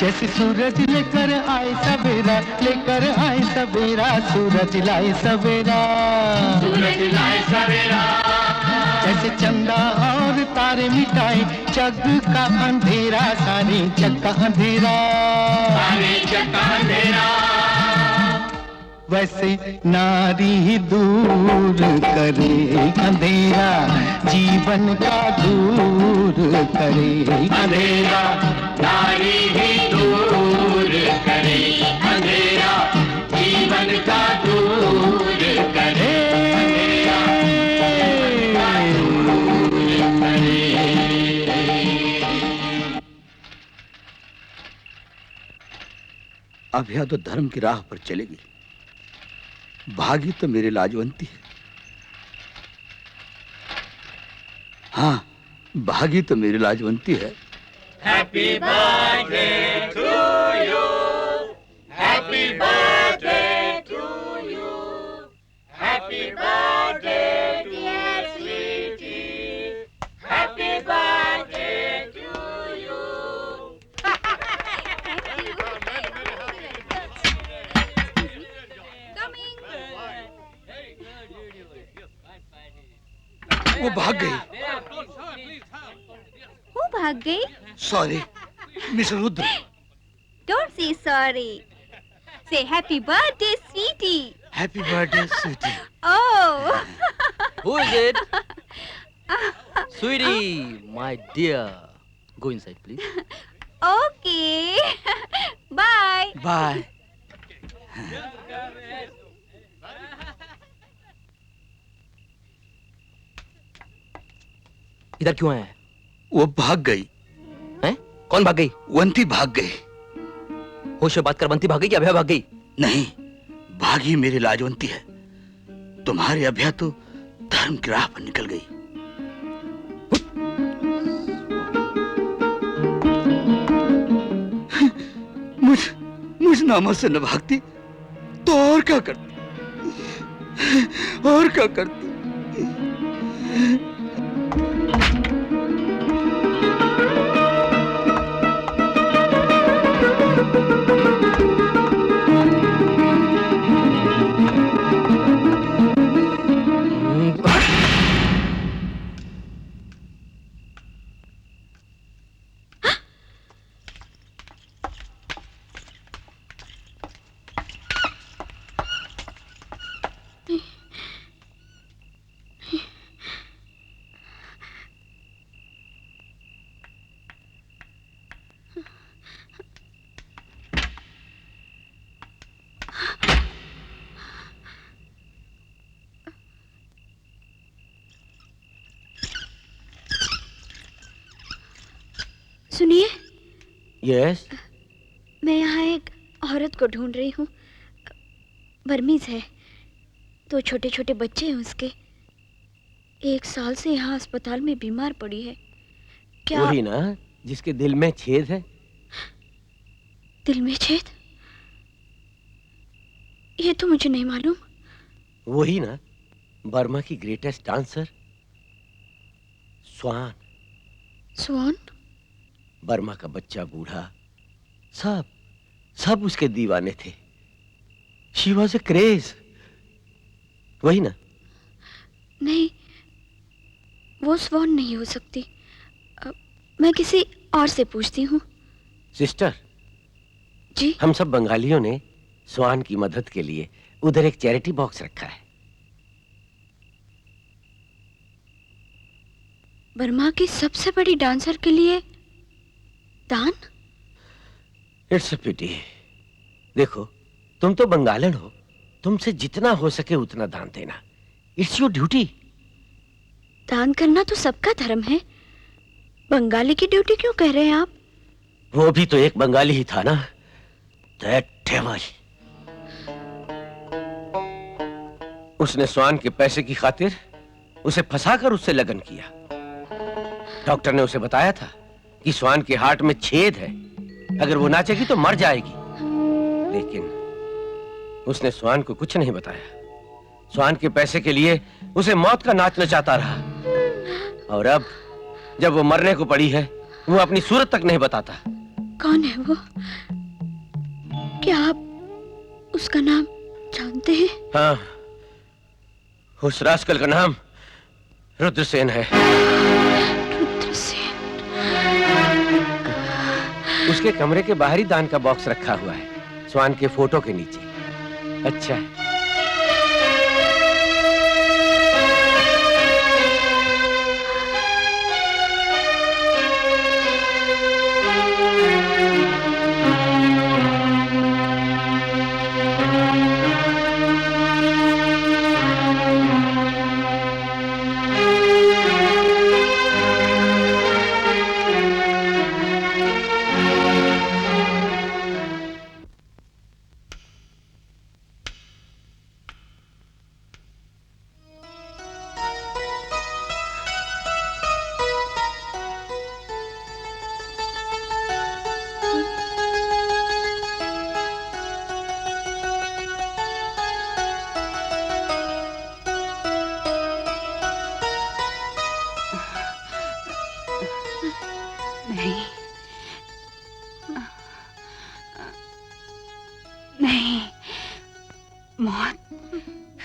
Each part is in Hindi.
जैसे सूरज लेकर आए सवेरा, लेकर आए सवेरा, सूरज लाए सवेरा, सूरज लाए सवेरा। जैसे चंदा और तारे मिटाए जग का अंधेरा, सारे जग का अंधेरा, सारे जग का अंधेरा। वैसे नारी ही दूर करे अंधेरा, जीवन का दूर करे अंधेरा। नारी ही दूर करे अंधेरा, जीवन का दूर करे अंधेरा। अभया तो धर्म की राह पर चलेगी, भागी तो मेरे लाजवंती है। हाँ, भागी तो मेरी लाजवंती है। Happy birthday to you, happy birthday to you, happy birthday dear sweetie, happy birthday to you. वो भाग गई। वो भाग गई? Sorry miss Rudra. Don't say sorry. Say happy birthday, sweetie. Happy birthday, sweetie. Oh. Who is it? Sweetie, my dear. Go inside, please. Okay. Bye. Bye. इधर क्यों आया है? वो भाग गई। हैं? कौन भाग गई? वंती भाग गई। होश से बात कर, वंती भाग गई कि अभया भाग गई? नहीं, भागी मेरी लाजवंती है। तुम्हारी अभया तो धर्म की राह पर निकल गई। मुझ नामों से न भागती तो और क्या करती? और क्या करती? सुनिए। यस। मैं यहाँ एक औरत को ढूंढ रही हूँ। बर्मीज है, 2 छोटे छोटे बच्चे हैं उसके। 1 साल से यहाँ अस्पताल में बीमार पड़ी है। क्या वही ना जिसके दिल में छेद है? दिल में छेद? ये तो मुझे नहीं मालूम। वही ना, बर्मा की ग्रेटेस्ट डांसर स्वान। स्वान? बर्मा का बच्चा बूढ़ा सब उसके दीवाने थे। She was a craze. वही ना? नहीं, वो स्वान नहीं हो सकती। मैं किसी और से पूछती हूँ। सिस्टर जी? हम सब बंगालियों ने स्वान की मदद के लिए उधर एक चैरिटी बॉक्स रखा है। बर्मा की सबसे बड़ी डांसर के लिए दान? इट्स अ पिटी। देखो, तुम तो बंगालन हो, तुमसे जितना हो सके उतना दान देना। It's your duty. दान करना तो सबका धर्म है। बंगाली की ड्यूटी क्यों कह रहे हैं आप? वो भी तो एक बंगाली ही था ना, दैट डेविल। उसने स्वान के पैसे की खातिर उसे फंसाकर उससे लगन किया। डॉक्टर ने उसे बताया था कि स्वान के हार्ट में छेद है, अगर वो नाचेगी तो मर जाएगी। लेकिन उसने स्वान को कुछ नहीं बताया। स्वान के पैसे के लिए उसे मौत का नाच नचाता रहा। और अब जब वो मरने को पड़ी है, वो अपनी सूरत तक नहीं बताता। कौन है वो? क्या आप उसका नाम जानते हैं? हाँ, उस रास्कल का नाम रुद्रसेन है। रुद्रसेन? उसके कमरे के बाहरी दान का बॉक्स रखा हुआ है, स्वान के फोटो के नीचे। अच्छा है।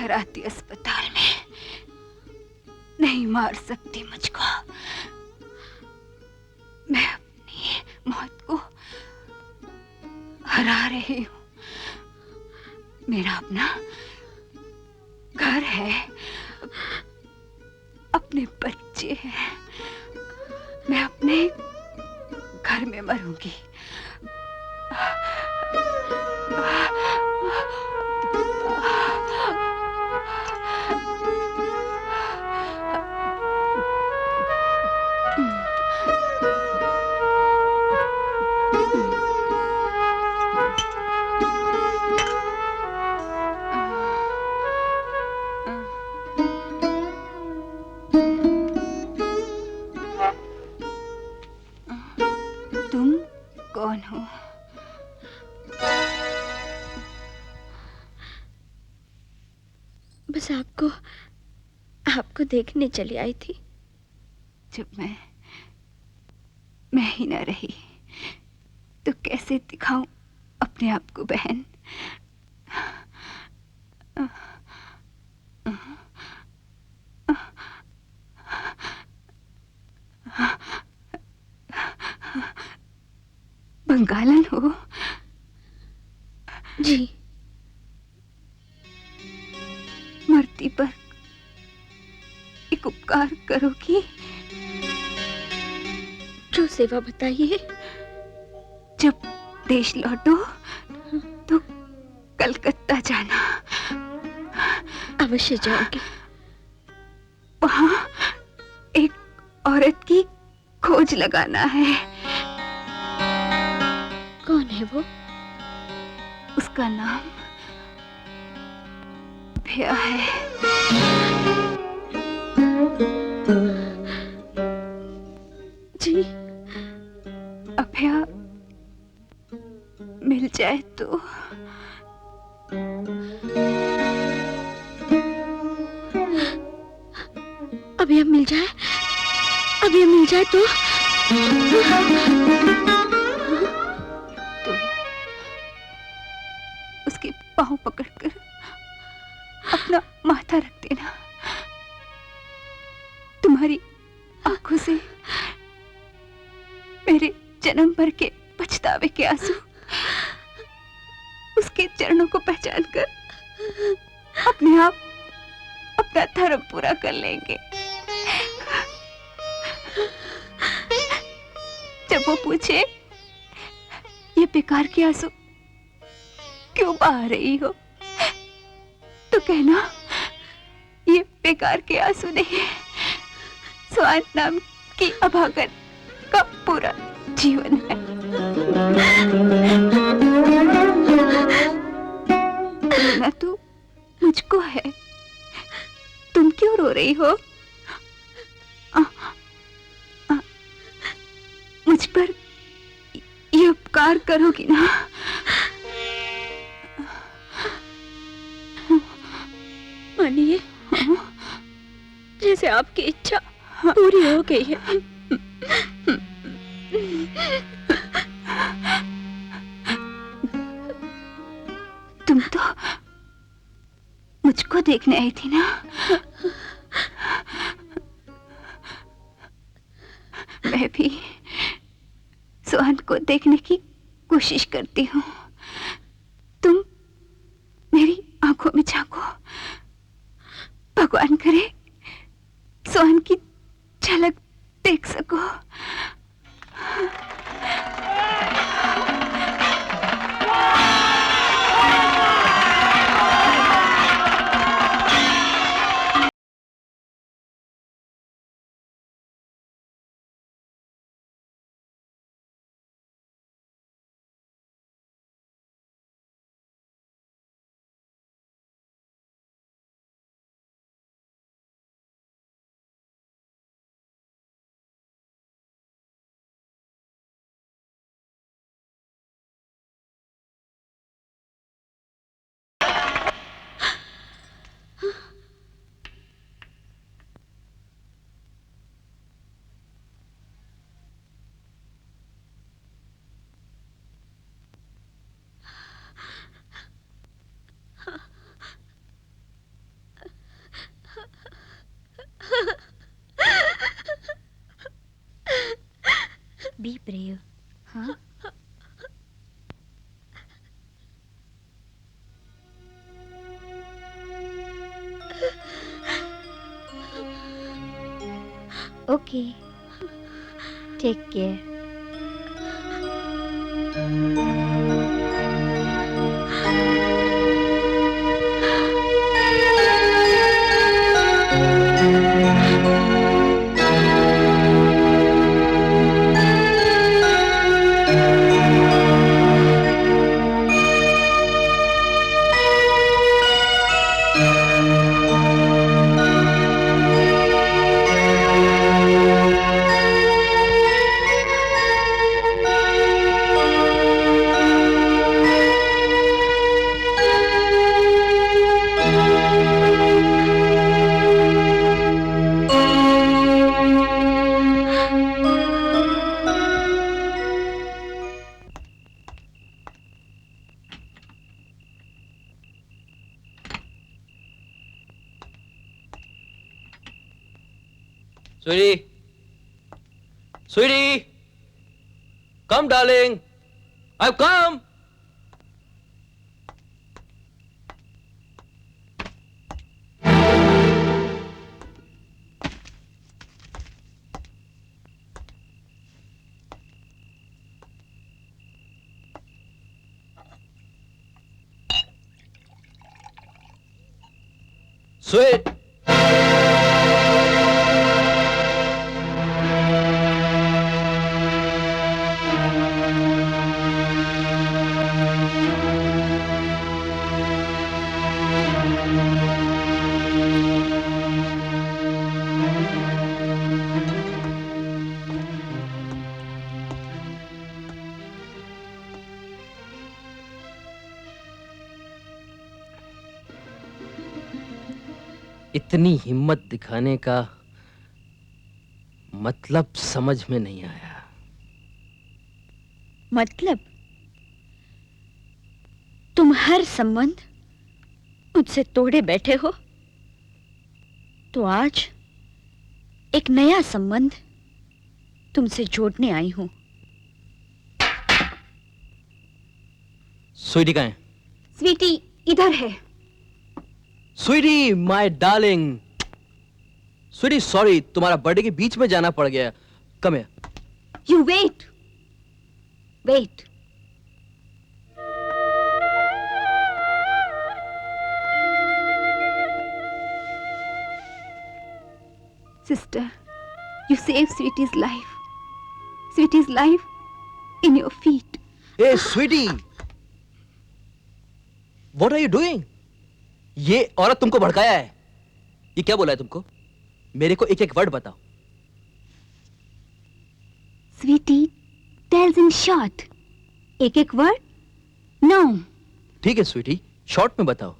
कराती अस्पताल में नहीं मार सकती मुझको। मैं अपनी मौत को हरा रही हूँ। मेरा अपना घर है, अपने बच्चे हैं। मैं अपने घर में मरूंगी। तुम कौन हो? बस आपको देखने चली आई थी। जब मैं ही न रही तो कैसे दिखाऊं अपने आप को बहन? बंगालन हो? जी। मरती पर एक उपकार करोगी? जो सेवा बताइए। जब देश लौटो तो कलकत्ता जाना। अवश्य जाओगी। वहां एक औरत की खोज लगाना है। कौन है वो? उसका नाम अभया है। जी। अभया मिल जाए तो अभया मिल जाए? अभया मिल जाए तो उसके पांव पकड़कर अपना माथा रख देना। तुम्हारी आंखों से मेरे जन्म भर के पछतावे के आंसू उसके चरणों को पहचान कर अपने आप अपना धर्म पूरा कर लेंगे। जब वो पूछे ये बेकार के आंसू क्यों बहा रही हो, तो कहना ये बेकार के आंसू नहीं है, स्वान नाम की अभागन का पूरा जीवन है। रोना तो मुझको है, तुम क्यों रो रही हो? मुझ पर ये उपकार करोगी ना? मानिए, जैसे आपकी इच्छा पूरी हो गई है। तो मुझको देखने आई थी ना। मैं भी सुहान को देखने की कोशिश करती हूँ। तुम मेरी आंखों में झांको, भगवान करे सुहान की झलक देख सको। Be brave, huh? Okay. Take care. Sweetie! Sweetie! Come, darling! I've come! Sweet! इतनी हिम्मत दिखाने का मतलब समझ में नहीं आया। मतलब तुम हर संबंध मुझसे तोड़े बैठे हो, तो आज एक नया संबंध तुमसे जोड़ने आई हूं। स्वीटी कहाँ है? स्वीटी इधर है। Sweetie my darling. Sweetie sorry, तुम्हारा बर्थडे के बीच में जाना पड़ गया। कम है। You wait wait. Sister, you saved Sweetie's life. Sweetie's life in your feet. Hey, sweetie, what are you doing? ये औरत तुमको भड़काया है। ये क्या बोला है तुमको? मेरे को एक एक वर्ड बताओ। Sweetie tells in short. एक एक वर्ड? No. ठीक है स्वीटी, शॉर्ट में बताओ।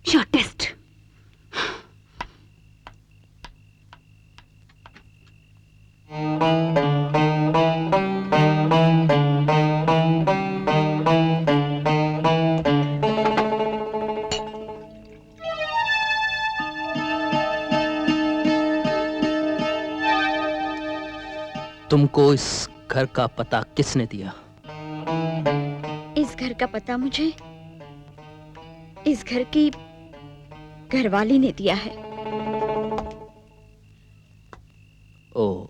Shortest. तुमको इस घर का पता किसने दिया? इस घर का पता मुझे इस घर की घरवाली ने दिया है। ओ,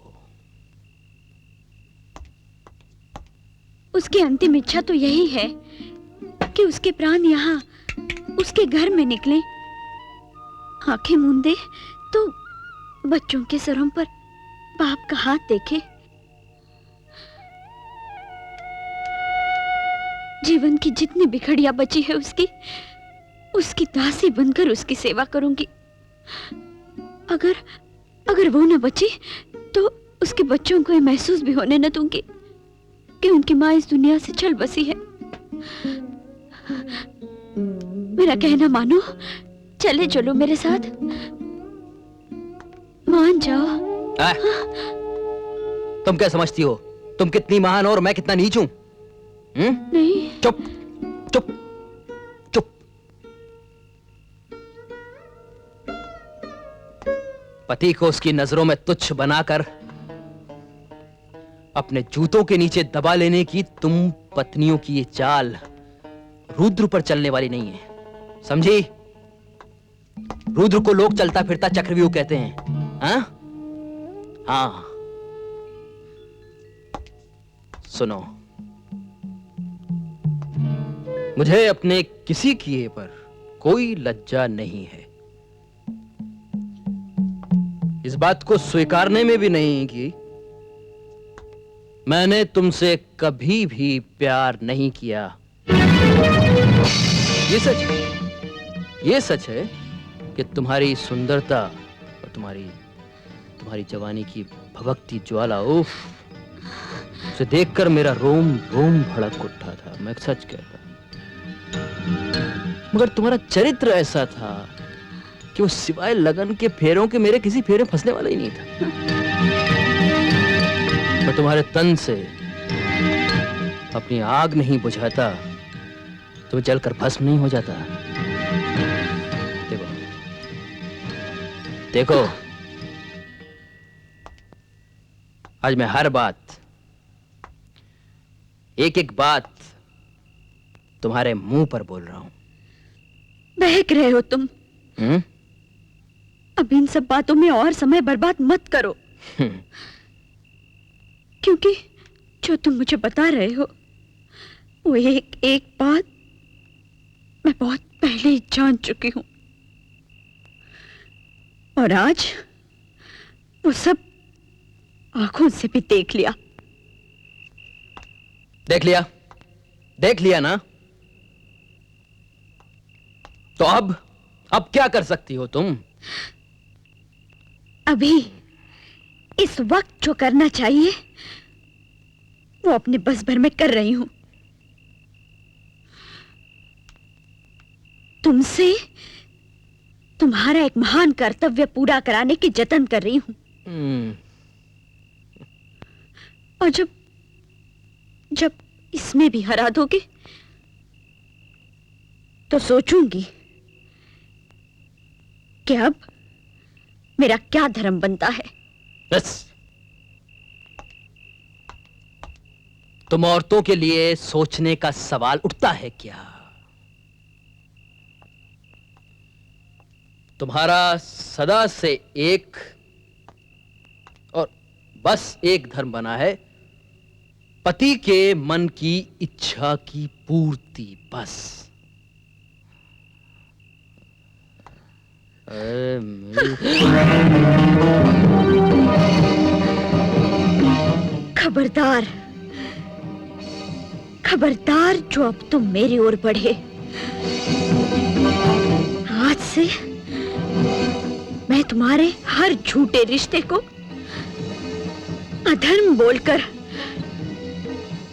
उसकी अंतिम इच्छा तो यही है कि उसके प्राण यहाँ उसके घर में निकले। आंखें मूंदे तो बच्चों के सरों पर बाप का हाथ देखे। जीवन की जितनी बिखड़िया बची है उसकी दासी बनकर उसकी सेवा करूंगी। अगर वो न बची तो उसके बच्चों को ये महसूस भी होने न दूंगी कि उनकी माँ इस दुनिया से चल बसी है। मेरा कहना मानो, चले चलो मेरे साथ, मान जाओ। तुम क्या समझती हो? तुम कितनी महान और मैं कितना नीच हूं? नहीं। चुप चुप चुप। पति को उसकी नजरों में तुच्छ बनाकर अपने जूतों के नीचे दबा लेने की तुम पत्नियों की ये चाल रुद्र पर चलने वाली नहीं है, समझी? रुद्र को लोग चलता फिरता चक्रव्यूह कहते हैं। हाँ, सुनो, मुझे अपने किसी किए पर कोई लज्जा नहीं है। इस बात को स्वीकारने में भी नहीं कि मैंने तुमसे कभी भी प्यार नहीं किया। ये सच है कि तुम्हारी सुंदरता और तुम्हारी जवानी की भभकती ज्वाला, उफ, उसे देखकर मेरा रोम रोम भड़क उठा था। मैं सच कहता, मगर तुम्हारा चरित्र ऐसा था कि वो सिवाय लगन के फेरों के मेरे किसी फेरे फंसने वाला ही नहीं था। मैं तुम्हारे तन से अपनी आग नहीं बुझाता तो जलकर भस्म नहीं हो जाता। देखो, आज मैं हर बात, एक एक बात तुम्हारे मुंह पर बोल रहा हूं। बहक रहे हो तुम। अब इन सब बातों में और समय बर्बाद मत करो, क्योंकि जो तुम मुझे बता रहे हो वो एक एक बात मैं बहुत पहले ही जान चुकी हूं, और आज वो सब आंखों से भी देख लिया। देख लिया ना? तो अब क्या कर सकती हो तुम? अभी इस वक्त जो करना चाहिए वो अपने बस भर में कर रही हूं। तुमसे तुम्हारा एक महान कर्तव्य पूरा कराने की जतन कर रही हूं। और जब इसमें भी हरा दोगे तो सोचूंगी कि अब मेरा क्या धर्म बनता है। बस, तुम औरतों के लिए सोचने का सवाल उठता है क्या? तुम्हारा सदा से एक और बस एक धर्म बना है, पति के मन की इच्छा की पूर्ति, बस। खबरदार, खबरदार जो अब तुम मेरी ओर बढ़े। आज से मैं तुम्हारे हर झूठे रिश्ते को अधर्म बोलकर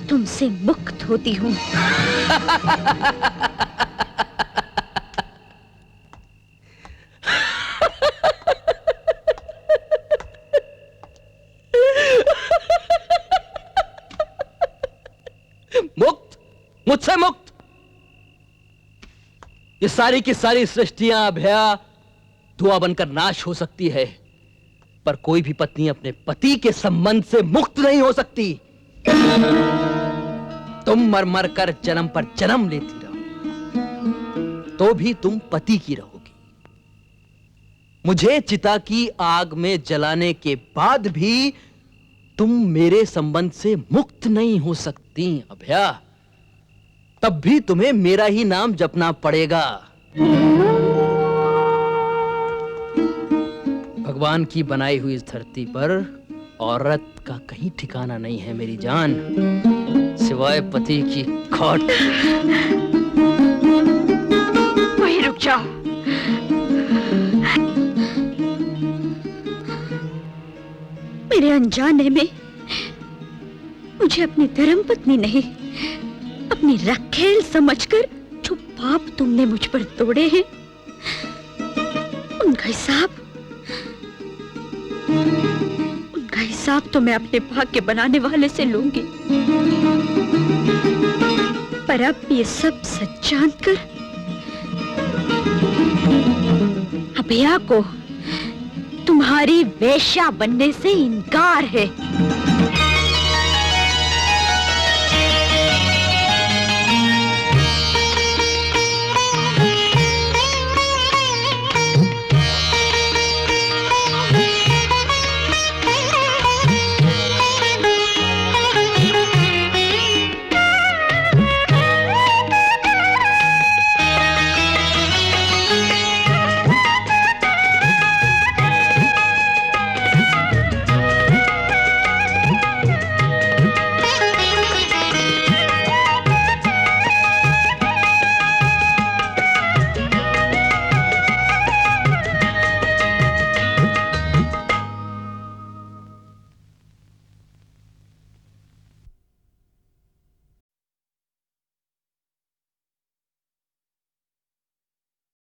तुमसे मुक्त होती हूं। मुक्त, मुझसे मुक्त। ये सारी की सारी सृष्टियां भया धुआं बनकर नाश हो सकती है, पर कोई भी पत्नी अपने पति के संबंध से मुक्त नहीं हो सकती। तुम मर मर कर जन्म पर जन्म लेती रहो तो भी तुम पति की रहोगी। मुझे चिता की आग में जलाने के बाद भी तुम मेरे संबंध से मुक्त नहीं हो सकती अभया। तब भी तुम्हें मेरा ही नाम जपना पड़ेगा। भगवान की बनाई हुई इस धरती पर औरत का कहीं ठिकाना नहीं है मेरी जान, सिवाय पति की खोट। वहीं रुक जाओ। मेरे अनजाने में मुझे अपनी धर्मपत्नी नहीं, अपनी रखेल समझकर जो पाप तुमने मुझ पर तोड़े हैं, उनका हिसाब तो मैं अपने भाग्य बनाने वाले से लूंगी। पर अब ये सब सच जानकर अभया को तुम्हारी वेश्या बनने से इनकार है।